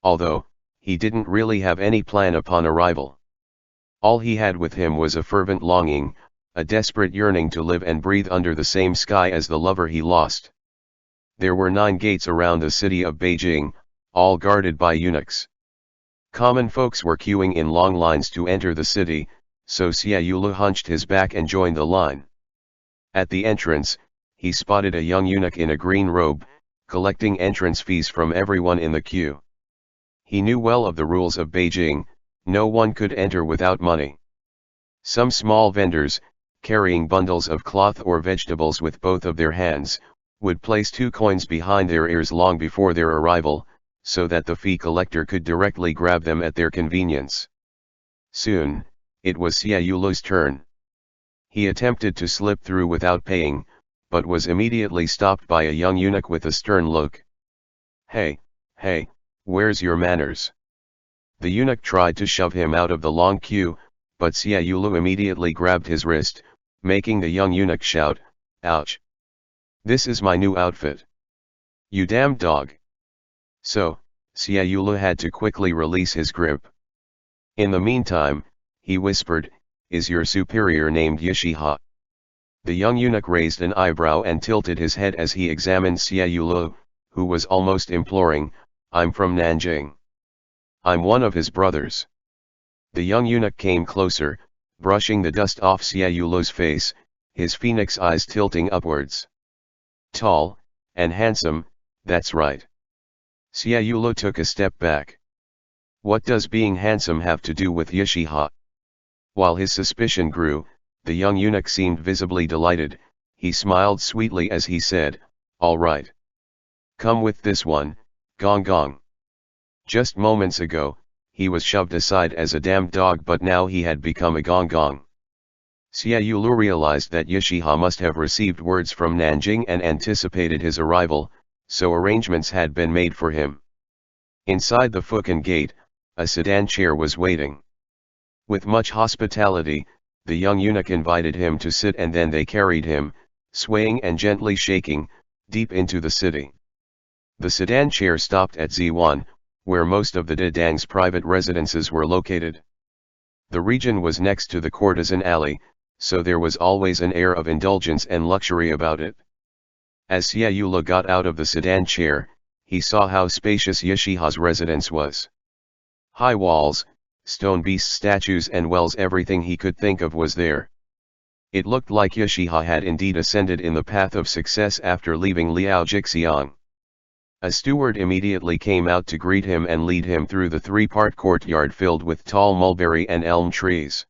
Although, he didn't really have any plan upon arrival. All he had with him was a fervent longing, a desperate yearning to live and breathe under the same sky as the lover he lost. There were 9 gates around the city of Beijing, all guarded by eunuchs. Common folks were queuing in long lines to enter the city, so Xiaoyula hunched his back and joined the line. At the entrance, he spotted a young eunuch in a green robe, collecting entrance fees from everyone in the queue. He knew well of the rules of Beijing, no one could enter without money. Some small vendors, carrying bundles of cloth or vegetables with both of their hands, would place 2 coins behind their ears long before their arrival, so that the fee collector could directly grab them at their convenience. Soon, it was Xiaoyula's turn. He attempted to slip through without paying, but was immediately stopped by a young eunuch with a stern look. Hey, where's your manners?" The eunuch tried to shove him out of the long queue, but Xiaoyula immediately grabbed his wrist, making the young eunuch shout, "Ouch! This is my new outfit. You damned dog!" So, Xiaoyula had to quickly release his grip. In the meantime, he whispered, "Is your superior named Yishiha?" The young eunuch raised an eyebrow and tilted his head as he examined Xiaoyula, who was almost imploring, "I'm from Nanjing. I'm one of his brothers." The young eunuch came closer, brushing the dust off Xiaoyula's face, his phoenix eyes tilting upwards. "Tall, and handsome, that's right." Xiaoyula took a step back. What does being handsome have to do with Yishiha? While his suspicion grew, the young eunuch seemed visibly delighted. He smiled sweetly as he said, "All right. Come with this one, Gong Gong." Just moments ago, he was shoved aside as a damned dog, but now he had become a Gong Gong. Xiaoyula realized that Yishiha must have received words from Nanjing and anticipated his arrival, so arrangements had been made for him. Inside the Fukan gate, a sedan chair was waiting. With much hospitality, the young eunuch invited him to sit, and then they carried him, swaying and gently shaking, deep into the city. The sedan chair stopped at Ziwan, where most of the Dadang's private residences were located. The region was next to the courtesan alley, so there was always an air of indulgence and luxury about it. As Xiaoyula got out of the sedan chair, he saw how spacious Yishiha's residence was. High walls, stone beasts, statues and wells, everything he could think of was there. It looked like Yashiha had indeed ascended in the path of success after leaving Liao Jixiang. A steward immediately came out to greet him and lead him through the three-part courtyard filled with tall mulberry and elm trees.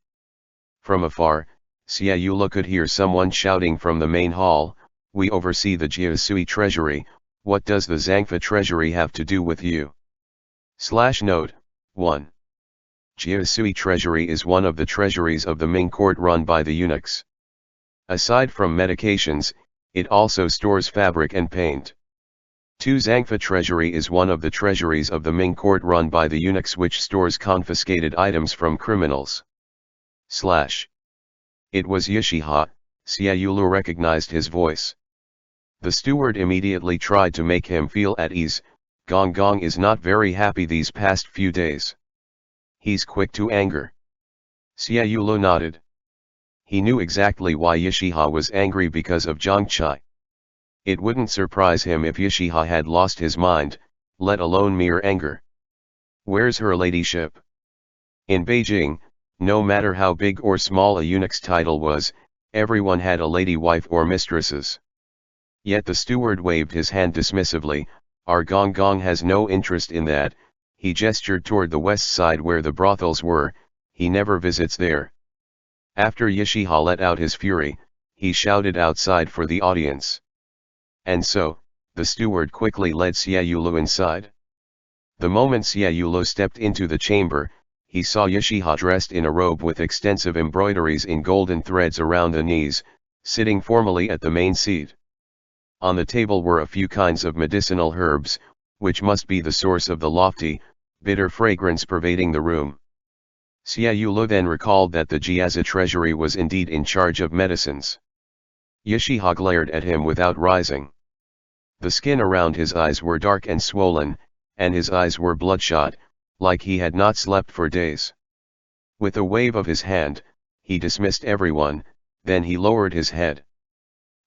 From afar, Xia Yulu could hear someone shouting from the main hall, "We oversee the Jiasui treasury, what does the Zangfa treasury have to do with you?" /Note 1. Jiasui treasury is one of the treasuries of the Ming court run by the eunuchs. Aside from medications, it also stores fabric and paint. 2. Zangfa treasury is one of the treasuries of the Ming court run by the eunuchs, which stores confiscated items from criminals. It was Yashiha. Xia Yulu recognized his voice. The steward immediately tried to make him feel at ease. Gong Gong is not very happy these past few days. He's quick to anger. Xia Yulu nodded. He knew exactly why Yashiha was angry, because of Zhang Chai. It wouldn't surprise him if Yashiha had lost his mind, let alone mere anger. Where's her ladyship? In Beijing, no matter how big or small a eunuch's title was, everyone had a lady wife or mistresses. Yet the steward waved his hand dismissively. Our Gong Gong has no interest in that. He gestured toward the west side where the brothels were. He never visits there. After Yashiha let out his fury, he shouted outside for the audience. And so, the steward quickly led Xia Yulu inside. The moment Xia Yulu stepped into the chamber, he saw Yashiha dressed in a robe with extensive embroideries in golden threads around the knees, sitting formally at the main seat. On the table were a few kinds of medicinal herbs, which must be the source of the lofty, bitter fragrance pervading the room. Xia Yulu then recalled that the Jiazi treasury was indeed in charge of medicines. Yashiha glared at him without rising. The skin around his eyes were dark and swollen, and his eyes were bloodshot, like he had not slept for days. With a wave of his hand, he dismissed everyone, then he lowered his head.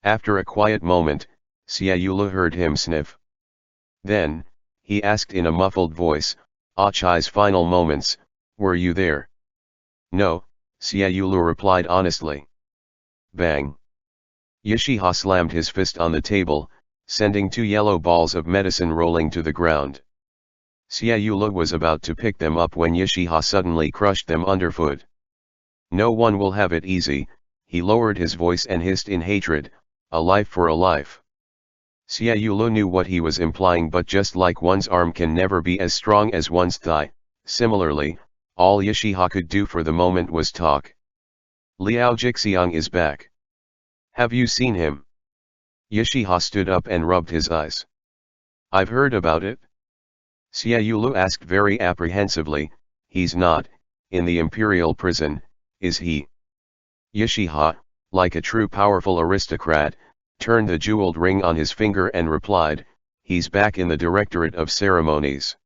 After a quiet moment, Xia Yulu heard him sniff. Then, he asked in a muffled voice, "Ah Chai's final moments, were you there?" "No," Xia Yulu replied honestly. Bang! Yashiha slammed his fist on the table, sending 2 yellow balls of medicine rolling to the ground. Xia Yulu was about to pick them up when Yashiha suddenly crushed them underfoot. "No one will have it easy," he lowered his voice and hissed in hatred, "a life for a life." Xia Yulu knew what he was implying, but just like one's arm can never be as strong as one's thigh, similarly, all Yashiha could do for the moment was talk. "Liao Jixiang is back. Have you seen him?" Yashiha stood up and rubbed his eyes. "I've heard about it." Xia Yulu asked very apprehensively, "He's not in the imperial prison, is he?" Yashiha, like a true powerful aristocrat, turned the jeweled ring on his finger and replied, "He's back in the Directorate of Ceremonies."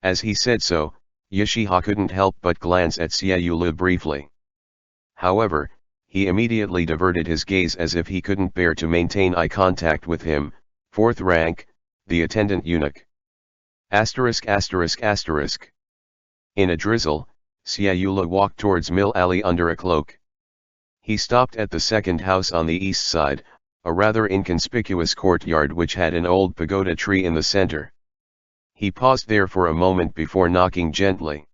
As he said so, Yashiha couldn't help but glance at Xia Yulu briefly. However, he immediately diverted his gaze as if he couldn't bear to maintain eye contact with him. 4th rank, the attendant eunuch. ******. In a drizzle, Xia Yulu walked towards Mill Alley under a cloak. He stopped at the second house on the east side, a rather inconspicuous courtyard which had an old pagoda tree in the center. He paused there for a moment before knocking gently.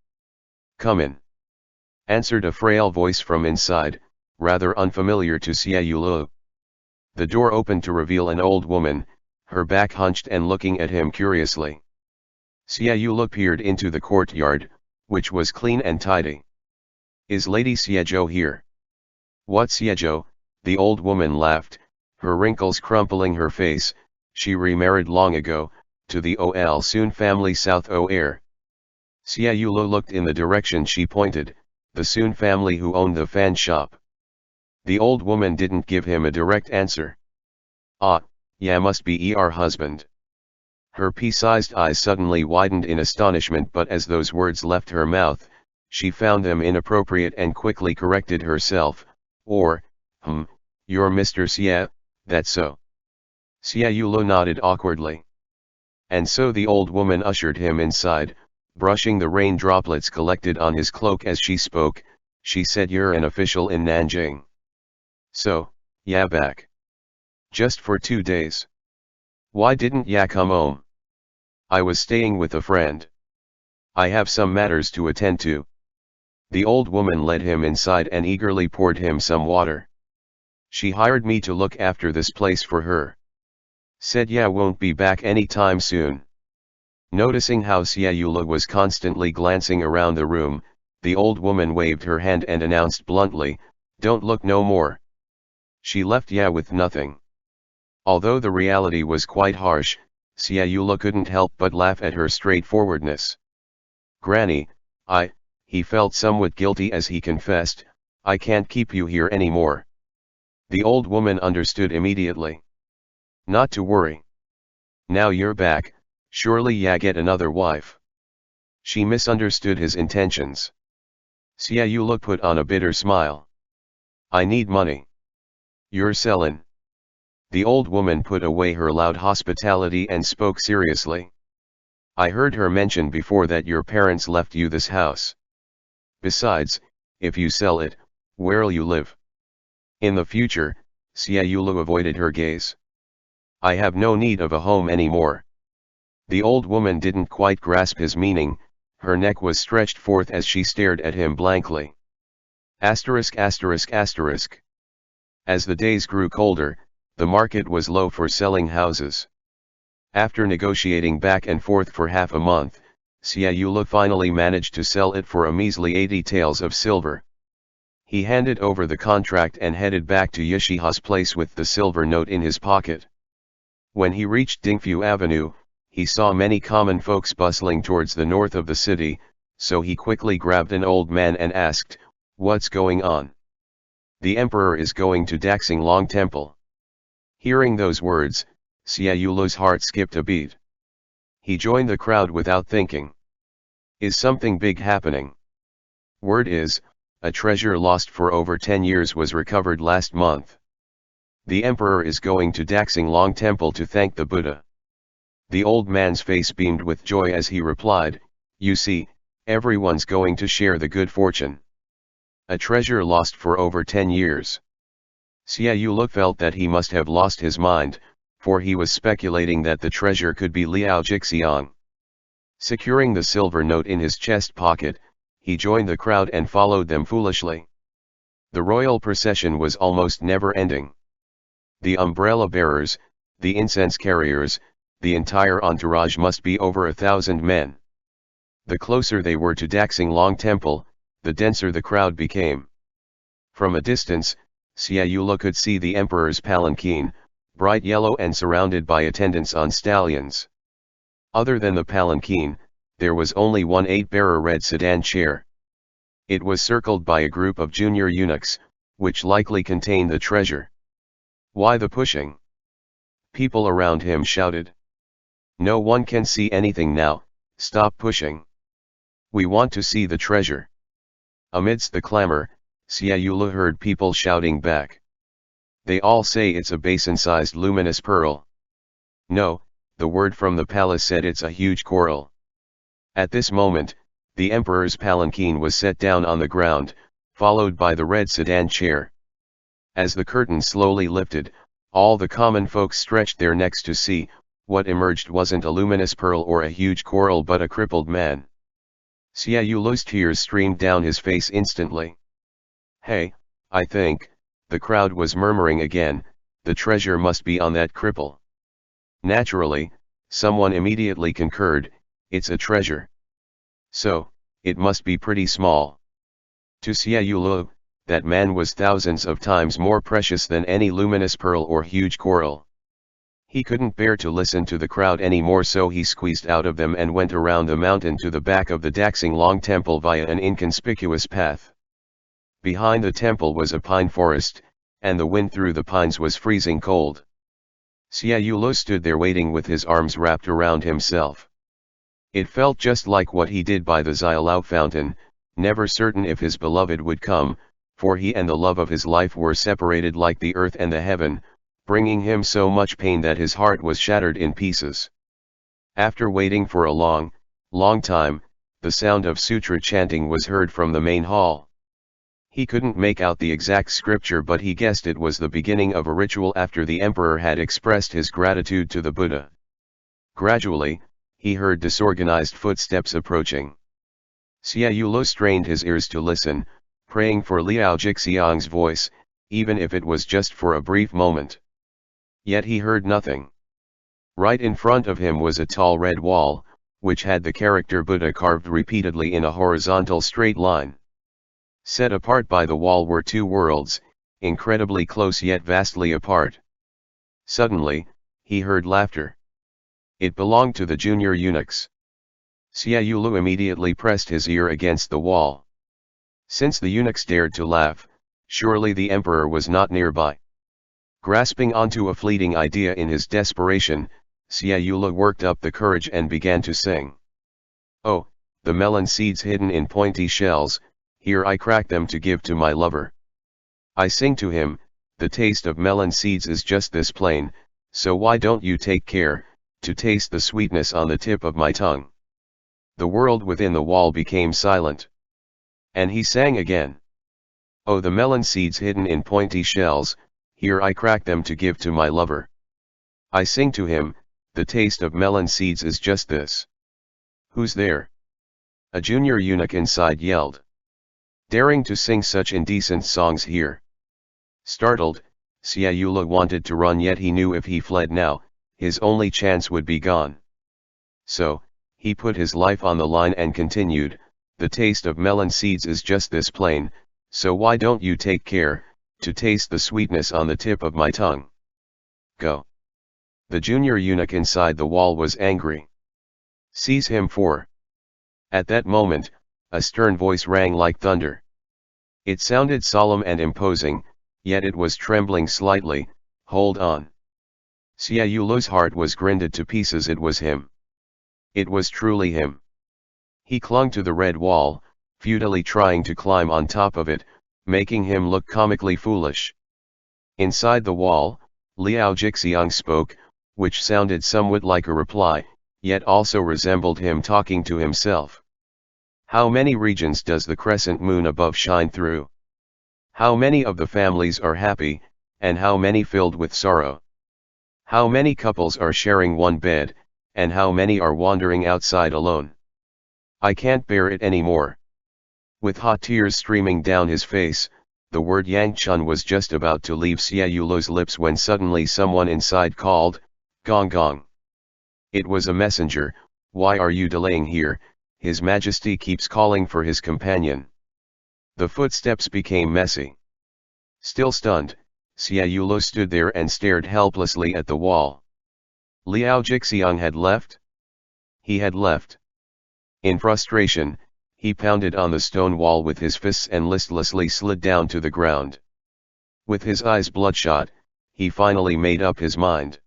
"Come in," answered a frail voice from inside, rather unfamiliar to Xia Yulu. The door opened to reveal an old woman, her back hunched and looking at him curiously. Xia Yulu peered into the courtyard, which was clean and tidy. "Is Lady Xiezhou here?" "What Xiezhou?" The old woman laughed, her wrinkles crumpling her face. "She remarried long ago, to the Ol Sun family south o air." Xia Yulu looked in the direction she pointed, the Sun family who owned the fan shop. The old woman didn't give him a direct answer. "Ah, yeah, must be er husband." Her pea-sized eyes suddenly widened in astonishment, but as those words left her mouth, she found them inappropriate and quickly corrected herself. "You're Mr. Xie, that's so." Xia Yulu nodded awkwardly. And so the old woman ushered him inside, Brushing the rain droplets collected on his cloak as she spoke, she said, "You're an official in Nanjing. So, ya back. Just for 2 days. Why didn't ya come home?" "I was staying with a friend. I have some matters to attend to." The old woman led him inside and eagerly poured him some water. "She hired me to look after this place for her. Said ya won't be back any time soon." Noticing how Xia Yula was constantly glancing around the room, the old woman waved her hand and announced bluntly, "Don't look no more." She left Ya with nothing. Although the reality was quite harsh, Xia Yula couldn't help but laugh at her straightforwardness. "Granny, he felt somewhat guilty as he confessed, "I can't keep you here anymore." The old woman understood immediately. "Not to worry. Now you're back, surely ya get another wife." She misunderstood his intentions. Xia Yula put on a bitter smile. "I need money." "You're sellin'." The old woman put away her loud hospitality and spoke seriously. "I heard her mention before that your parents left you this house. Besides, if you sell it, where'll you live?" In the future, Xia Yula avoided her gaze. "I have no need of a home anymore." The old woman didn't quite grasp his meaning, her neck was stretched forth as she stared at him blankly. Asterisk asterisk asterisk. As the days grew colder, the market was low for selling houses. After negotiating back and forth for half a month, Xia Yula finally managed to sell it for a measly 80 taels of silver. He handed over the contract and headed back to Yishiha's place with the silver note in his pocket. When he reached Dingfu Avenue, he saw many common folks bustling towards the north of the city, so he quickly grabbed an old man and asked, "What's going on?" "The emperor is going to Daxing Long Temple." Hearing those words, Xia Yula's heart skipped a beat. He joined the crowd without thinking. "Is something big happening?" "Word is, a treasure lost for over 10 years was recovered last month. The emperor is going to Daxing Long Temple to thank the Buddha." The old man's face beamed with joy as he replied, "You see, everyone's going to share the good fortune. A treasure lost for over 10 years. Xia Yula felt that he must have lost his mind, for he was speculating that the treasure could be Liao Jixiang. Securing the silver note in his chest pocket, he joined the crowd and followed them foolishly. The royal procession was almost never ending. The umbrella bearers, the incense carriers, the entire entourage must be over 1,000 men. The closer they were to Daxing Long Temple, the denser the crowd became. From a distance, Xia Yula could see the emperor's palanquin, bright yellow and surrounded by attendants on stallions. Other than the palanquin, there was only one 8-bearer red sedan chair. It was circled by a group of junior eunuchs, which likely contained the treasure. "Why the pushing?" people around him shouted. "No one can see anything now, stop pushing. We want to see the treasure." Amidst the clamor, Xia Yula heard people shouting back. "They all say it's a basin-sized luminous pearl." "No, the word from the palace said it's a huge coral." At this moment, the emperor's palanquin was set down on the ground, followed by the red sedan chair. As the curtain slowly lifted, all the common folks stretched their necks to see. What emerged wasn't a luminous pearl or a huge coral but a crippled man. Xia Yula's tears streamed down his face instantly. "Hey, I think," the crowd was murmuring again, "the treasure must be on that cripple." Naturally, someone immediately concurred, "It's a treasure. So, it must be pretty small." To Xia Yula, that man was thousands of times more precious than any luminous pearl or huge coral. He couldn't bear to listen to the crowd anymore, so he squeezed out of them and went around the mountain to the back of the Daxing Long Temple via an inconspicuous path. Behind the temple was a pine forest, and the wind through the pines was freezing cold. Xia Yula stood there waiting with his arms wrapped around himself. It felt just like what he did by the Xiaolao fountain, never certain if his beloved would come, for he and the love of his life were separated like the earth and the heaven, bringing him so much pain that his heart was shattered in pieces. After waiting for a long time, the sound of sutra chanting was heard from the main hall. He couldn't make out the exact scripture, but he guessed it was the beginning of a ritual after the emperor had expressed his gratitude to the Buddha. Gradually, he heard disorganized footsteps approaching. Xia Yulo strained his ears to listen, praying for Liao Jixiang's voice, even if it was just for a brief moment. Yet he heard nothing. Right in front of him was a tall red wall, which had the character Buddha carved repeatedly in a horizontal straight line. Set apart by the wall were two worlds, incredibly close yet vastly apart. Suddenly, he heard laughter. It belonged to the junior eunuchs. Xia Yulu immediately pressed his ear against the wall. Since the eunuchs dared to laugh, surely the emperor was not nearby. Grasping onto a fleeting idea in his desperation, Xia Yulu worked up the courage and began to sing. Oh, the melon seeds hidden in pointy shells, here I crack them to give to my lover. I sing to him, the taste of melon seeds is just this plain, so why don't you take care, to taste the sweetness on the tip of my tongue. The world within the wall became silent. And he sang again. Oh, the melon seeds hidden in pointy shells, here I crack them to give to my lover. I sing to him, the taste of melon seeds is just this. Who's there? A junior eunuch inside yelled. Daring to sing such indecent songs here. Startled, Xia Yula wanted to run, yet he knew if he fled now, his only chance would be gone. So, he put his life on the line and continued, the taste of melon seeds is just this plain, so why don't you take care, to taste the sweetness on the tip of my tongue. Go. The junior eunuch inside the wall was angry. Seize him for. At that moment, a stern voice rang like thunder. It sounded solemn and imposing, yet it was trembling slightly. Hold on. Xia Yulo's heart was grinded to pieces. It was him. It was truly him. He clung to the red wall, futilely trying to climb on top of it, making him look comically foolish. Inside the wall, Liao Jixiang spoke, which sounded somewhat like a reply, yet also resembled him talking to himself. How many regions does the crescent moon above shine through? How many of the families are happy, and how many filled with sorrow? How many couples are sharing one bed, and how many are wandering outside alone? I can't bear it anymore. With hot tears streaming down his face, the word Yangchun was just about to leave Xia Yulo's lips when suddenly someone inside called, Gong Gong. It was a messenger. Why are you delaying here? His Majesty keeps calling for his companion. The footsteps became messy. Still stunned, Xia Yulo stood there and stared helplessly at the wall. Liao Jixiang had left? He had left. In frustration, he pounded on the stone wall with his fists and listlessly slid down to the ground. With his eyes bloodshot, he finally made up his mind.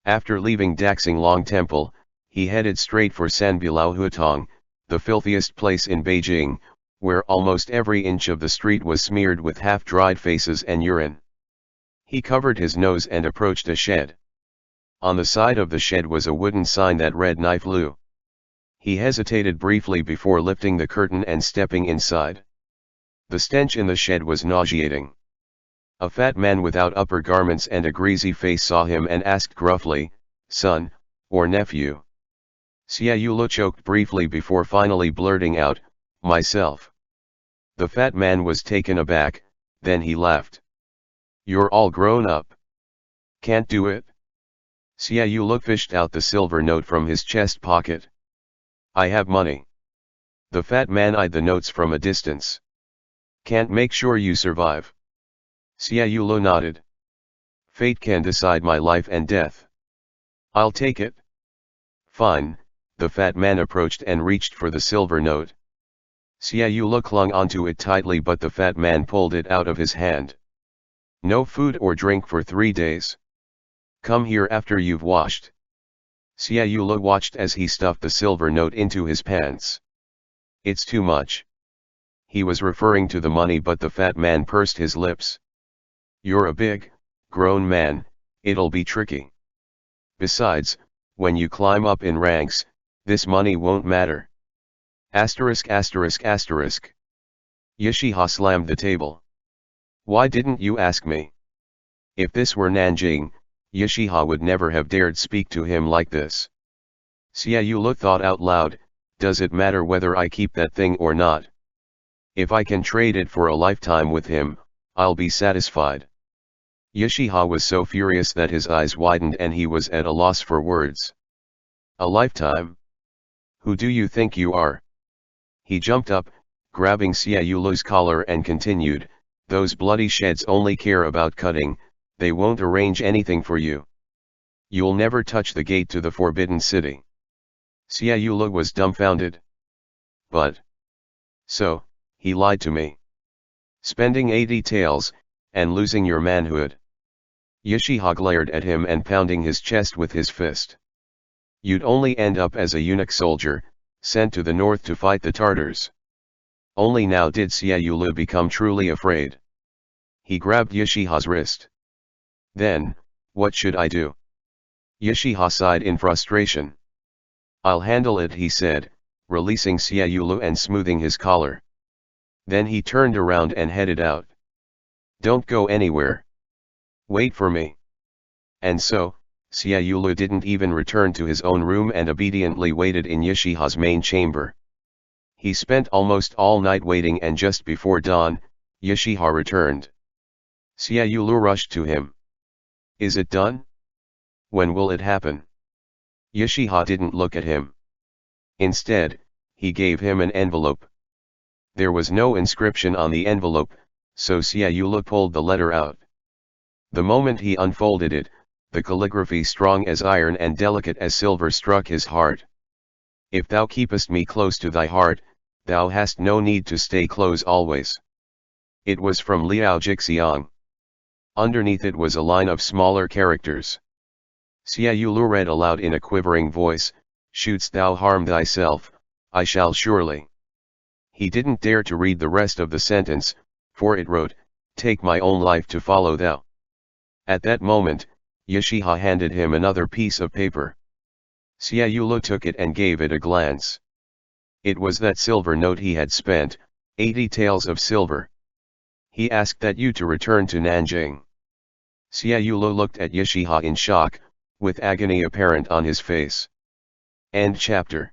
After leaving Daxing Long Temple, he headed straight for Sanbilao Hutong, the filthiest place in Beijing, where almost every inch of the street was smeared with half-dried faces and urine. He covered his nose and approached a shed. On the side of the shed was a wooden sign that read Knife Lu. He hesitated briefly before lifting the curtain and stepping inside. The stench in the shed was nauseating. A fat man without upper garments and a greasy face saw him and asked gruffly, son, or nephew? Xia Yulo choked briefly before finally blurting out, myself. The fat man was taken aback, then he laughed. You're all grown up. Can't do it? Xia Yulo fished out the silver note from his chest pocket. I have money. The fat man eyed the notes from a distance. Can't make sure you survive. Xia Yulo nodded. Fate can decide my life and death. I'll take it. Fine, the fat man approached and reached for the silver note. Xia Yulo clung onto it tightly, but the fat man pulled it out of his hand. No food or drink for 3 days. Come here after you've washed. Xia Yulo watched as he stuffed the silver note into his pants. It's too much. He was referring to the money, but the fat man pursed his lips. You're a big, grown man, it'll be tricky. Besides, when you climb up in ranks, this money won't matter. Asterisk asterisk asterisk. Yashiha slammed the table. Why didn't you ask me? If this were Nanjing, Yashiha would never have dared speak to him like this. Xiaolu thought out loud, does it matter whether I keep that thing or not? If I can trade it for a lifetime with him, I'll be satisfied. Yashiha was so furious that his eyes widened and he was at a loss for words. A lifetime? Who do you think you are? He jumped up, grabbing Xiaolu's collar and continued, those bloody sheds only care about cutting, they won't arrange anything for you. You'll never touch the gate to the Forbidden City. Xiaolu was dumbfounded. But. So, he lied to me. Spending 80 taels, and losing your manhood. Yashiha glared at him and pounding his chest with his fist. You'd only end up as a eunuch soldier, sent to the north to fight the Tartars. Only now did Xiaolu become truly afraid. He grabbed Yashiha's wrist. Then, what should I do? Yashiha sighed in frustration. I'll handle it, he said, releasing Xiaolu and smoothing his collar. Then he turned around and headed out. Don't go anywhere. Wait for me. And so, Xiaolu didn't even return to his own room and obediently waited in Yashiha's main chamber. He spent almost all night waiting and just before dawn, Yashiha returned. Xiaolu rushed to him. Is it done? When will it happen? Yashiha didn't look at him. Instead, he gave him an envelope. There was no inscription on the envelope, so Xiaolu pulled the letter out. The moment he unfolded it, the calligraphy strong as iron and delicate as silver struck his heart. If thou keepest me close to thy heart, thou hast no need to stay close always. It was from Liao Jixiang. Underneath it was a line of smaller characters. Xiaolu read aloud in a quivering voice, shouldst thou harm thyself, I shall surely. He didn't dare to read the rest of the sentence, for it wrote, take my own life to follow thou. At that moment, Yashiha handed him another piece of paper. Xiaolu took it and gave it a glance. It was that silver note he had spent, 80 taels of silver. He asked that you to return to Nanjing. Xiaolu looked at Yashiha in shock, with agony apparent on his face. End chapter.